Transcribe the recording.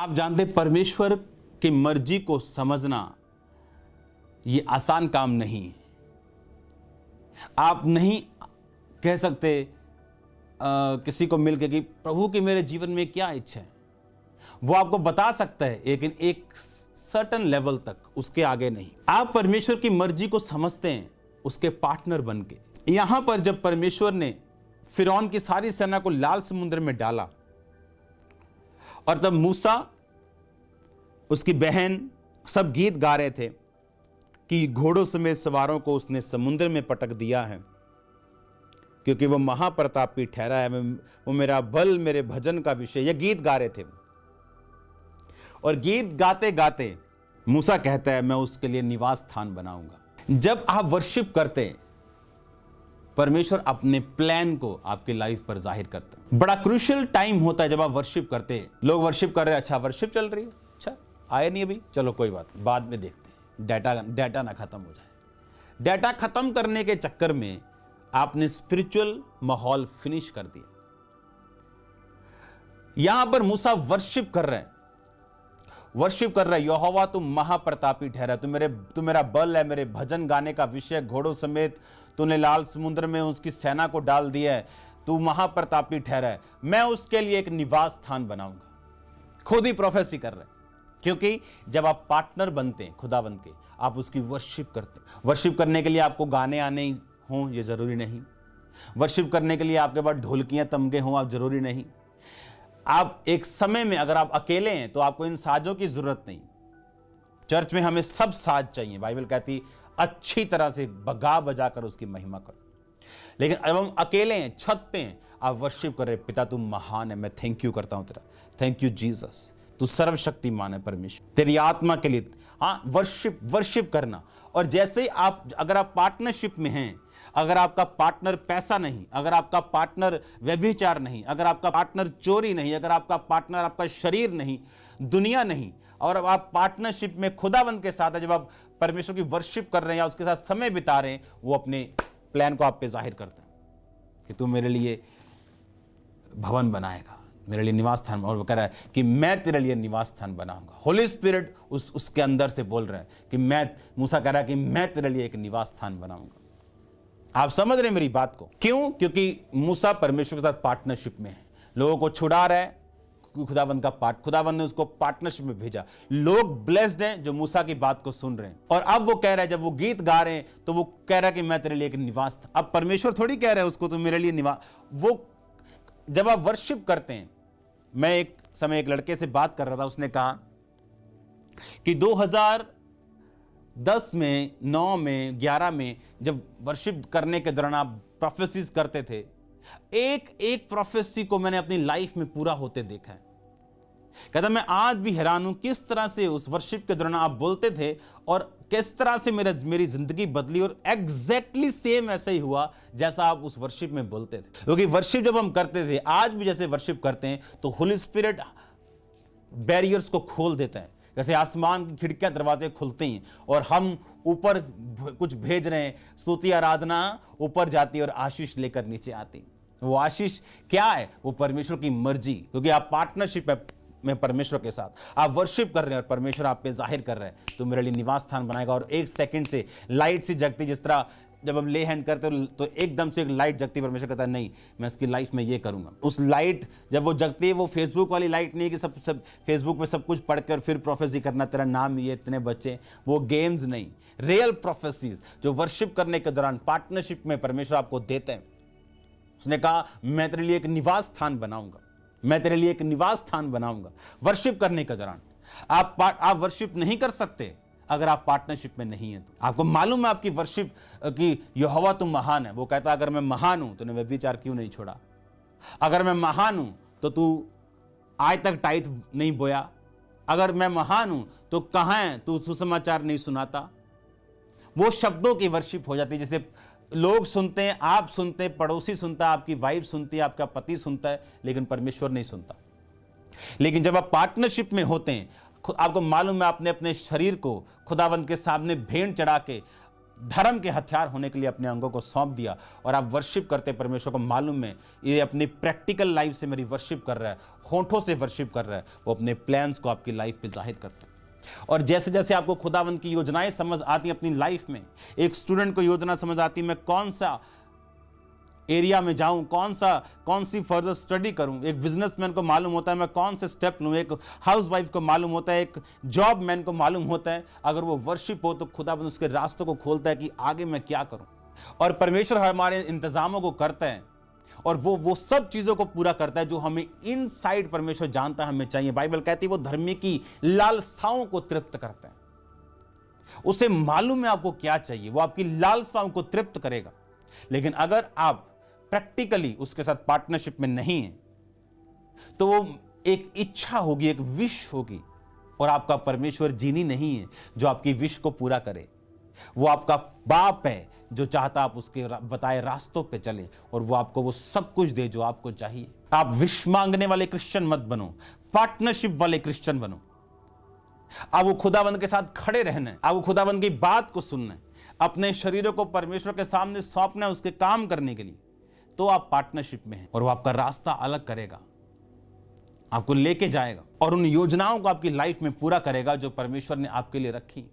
आप जानते परमेश्वर की मर्जी को समझना ये आसान काम नहीं है। आप नहीं कह सकते किसी को मिलकर कि प्रभु की मेरे जीवन में क्या इच्छा है। वो आपको बता सकता है लेकिन एक सर्टेन लेवल तक, उसके आगे नहीं। आप परमेश्वर की मर्जी को समझते हैं उसके पार्टनर बन के। यहां पर जब परमेश्वर ने फिरौन की सारी सेना को लाल समुद्र में डाला और तब मूसा, उसकी बहन सब गीत गा रहे थे कि घोड़ों समेत सवारों को उसने समुद्र में पटक दिया है क्योंकि वो महाप्रतापी ठहरा है, वो मेरा बल, मेरे भजन का विषय। ये गीत गा रहे थे और गीत गाते गाते मूसा कहता है मैं उसके लिए निवास स्थान बनाऊंगा। जब आप वर्शिप करते हैं परमेश्वर अपने प्लान को आपके लाइफ पर जाहिर करता है। बड़ा क्रूशियल टाइम होता है जब आप वर्शिप करते हैं। लोग वर्शिप कर रहे हैं, अच्छा वर्शिप चल रही है, अच्छा आए नहीं अभी, चलो कोई बात, बाद में देखते हैं, डाटा ना खत्म हो जाए। डाटा खत्म करने के चक्कर में आपने स्पिरिचुअल माहौल फिनिश कर दिया। यहां पर मूसा वर्शिप कर रहे हैं, वर्शिप कर रहा है, यहोवा तुम महाप्रतापी ठहरा, तू मेरा बल है, मेरे भजन गाने का विषय। घोड़ों समेत तूने लाल समुद्र में उसकी सेना को डाल दिया है, तू महाप्रतापी ठहरा है, मैं उसके लिए एक निवास स्थान बनाऊंगा। खुद ही प्रोफेसी कर रहे हैं, क्योंकि जब आप पार्टनर बनते हैं खुदावंद के, आप उसकी वर्शिप करते हैं। वर्शिप करने के लिए आपको गाने आने हों ये जरूरी नहीं, वर्शिप करने के लिए आपके पास ढोलकियां तमगे हों आप जरूरी नहीं। आप एक समय में अगर आप अकेले हैं तो आपको इन साजों की जरूरत नहीं। चर्च में हमें सब साज चाहिए, बाइबल कहती अच्छी तरह से बगा बजा कर उसकी महिमा करो। लेकिन अब हम अकेले हैं, छत पे हैं, आप वर्शिप कर रहे, पिता तू महान है, मैं थैंक यू करता हूं तेरा, थैंक यू जीसस, तू सर्वशक्तिमान है परमेश्वर, तेरी आत्मा के लिए। हाँ, वर्शिप करना। और जैसे ही आप, अगर आप पार्टनरशिप में हैं, अगर आपका पार्टनर पैसा नहीं, अगर आपका पार्टनर व्यभिचार नहीं, अगर आपका पार्टनर चोरी नहीं, अगर आपका पार्टनर आपका शरीर नहीं, दुनिया नहीं, और आप पार्टनरशिप में खुदावंद के साथ है, जब आप परमेश्वर की वर्शिप कर रहे हैं या उसके साथ समय बिता रहे हैं, वो अपने प्लान को आप पे जाहिर करता है कि तू मेरे लिए भवन बनाएगा, मेरे लिए निवास स्थान। और वो कह रहा है कि मैं तेरे लिए निवास स्थान बनाऊंगा। होली स्पिरिट उसके अंदर से बोल रहा है कि मूसा कह रहा है कि मैं तेरे लिए एक निवास स्थान बनाऊंगा। आप समझ रहे हैं मेरी बात को? क्यों? क्योंकि मूसा परमेश्वर के साथ पार्टनरशिप में है, लोगों को छुड़ा रहा है, खुदावंद ने उसको पार्टनरशिप में भेजा। लोग ब्लेस्ड हैं जो मूसा की बात को सुन रहे हैं। और अब वो कह रहा है, जब वो गीत गा रहे हैं तो वो कह रहा है कि मैं तेरे लिए एक निवास। अब परमेश्वर थोड़ी कह रहा है उसको तो मेरे लिए निवास। वो जब आप वर्शिप करते हैं, मैं एक समय एक लड़के से बात कर रहा था, उसने कहा कि 2010 में, 9 में, 11 में जब वर्शिप करने के दौरान आप प्रोफेसीज करते थे, एक प्रोफेसी को मैंने अपनी लाइफ में पूरा होते देखा है। कहता मैं आज भी हैरान हूं किस तरह से उस वर्शिप के दौरान आप बोलते थे और किस तरह से मेरी जिंदगी बदली, और एग्जैक्टली सेम ऐसा ही हुआ जैसा आप उस वर्शिप में बोलते थे। क्योंकि वर्शिप जब हम करते थे, आज भी जैसे वर्शिप करते हैं, तो होली स्पिरिट बैरियर्स को खोल देता है। जैसे आसमान की खिड़कियां दरवाजे खुलते हैं और हम ऊपर कुछ भेज रहे हैं, स्तुति आराधना ऊपर जाती है और आशीष लेकर नीचे आती। वो आशीष क्या है? वो परमेश्वर की मर्जी, क्योंकि आप पार्टनरशिप में परमेश्वर के साथ आप वर्शिप कर रहे हैं और परमेश्वर आप पे जाहिर कर रहे हैं, तो मेरे लिए निवास स्थान बनाएगा। और एक सेकंड से लाइट सी जगती, जिस तरह जब हम ले हैंड करते हो तो एकदम से एक लाइट जगती, परमेश्वर कहता है नहीं मैं इसकी लाइफ में ये करूंगा। उस लाइट जब वो जगती है, वो फेसबुक वाली लाइट नहीं कि सब फेसबुक पे सब कुछ पढ़कर फिर प्रोफेसी करना, तेरा नाम ये इतने बच्चे, वो गेम्स नहीं, रियल प्रोफेसीज जो वर्शिप करने के दौरान पार्टनरशिप में परमेश्वर आपको देते हैं। उसने कहा मैं तेरे लिए एक निवास स्थान बनाऊंगा, मैं तेरे लिए एक निवास स्थान बनाऊंगा। वर्शिप करने के दौरान आप वर्शिप नहीं कर सकते अगर आप पार्टनरशिप में नहीं है। तो आपको मालूम है आपकी वर्शिप कि यहोवा तुम महान है। वो कहता अगर मैं महान हूं तूने व्यभिचार क्यों नहीं छोड़ा? अगर मैं महान हूं तो तू आज तक टाइथ नहीं बोया? अगर मैं महान हूं तो कहां है तू सुसमाचार नहीं सुनाता? वो शब्दों की वर्शिप हो जाती है, जैसे लोग सुनते हैं, आप सुनते हैं, पड़ोसी सुनता है, आपकी वाइफ सुनती है, आपका पति सुनता है, लेकिन परमेश्वर नहीं सुनता। लेकिन जब आप पार्टनरशिप में होते हैं, आपको मालूम है आपने अपने शरीर को खुदावंद के सामने भेंट चढ़ा के धर्म के हथियार होने के लिए अपने अंगों को सौंप दिया और आप वर्शिप करते परमेश्वर को मालूम है ये अपनी प्रैक्टिकल लाइफ से मेरी वर्शिप कर रहा है, होठों से वर्शिप कर रहा है, वो अपने प्लान्स को आपकी लाइफ पे जाहिर करता है। और जैसे जैसे आपको खुदावंद की योजनाएं समझ आती हैं अपनी लाइफ में, एक स्टूडेंट को योजना समझ आती है मैं कौन सा एरिया में जाऊं, कौन सी फर्दर स्टडी करूं, एक बिजनेसमैन को मालूम होता है मैं कौन से स्टेप लूं, एक हाउसवाइफ को मालूम होता है, एक जॉब मैन को मालूम होता है, अगर वो वर्शिप हो तो खुदावंद उसके रास्तों को खोलता है कि आगे मैं क्या करूं। और परमेश्वर हमारे इंतजामों को करता है और वो सब चीजों को पूरा करता है जो हमें इनसाइड परमेश्वर जानता है हमें चाहिए। बाइबल कहती है वो धर्मी की लालसाओं को तृप्त करता है, उसे मालूम है आपको क्या चाहिए, वो आपकी लालसाओं को तृप्त करेगा। लेकिन अगर आप प्रैक्टिकली उसके साथ पार्टनरशिप में नहीं है तो वो एक इच्छा होगी, एक विश होगी, और आपका परमेश्वर जीनी नहीं है जो आपकी विश को पूरा करे। वो आपका बाप है जो चाहता आप उसके बताए रास्तों पे चले और वो आपको वो सब कुछ दे जो आपको चाहिए। आप विश मांगने वाले क्रिश्चियन मत बनो, पार्टनरशिप वाले क्रिश्चियन बनो। अब वो खुदावंद के साथ खड़े रहना है, अब वो खुदावंद की बात को सुनना है, अपने शरीरों को परमेश्वर के सामने सौंपना है उसके काम करने के लिए, तो आप पार्टनरशिप में हैं और वो आपका रास्ता अलग करेगा, आपको लेके जाएगा और उन योजनाओं को आपकी लाइफ में पूरा करेगा जो परमेश्वर ने आपके लिए रखी।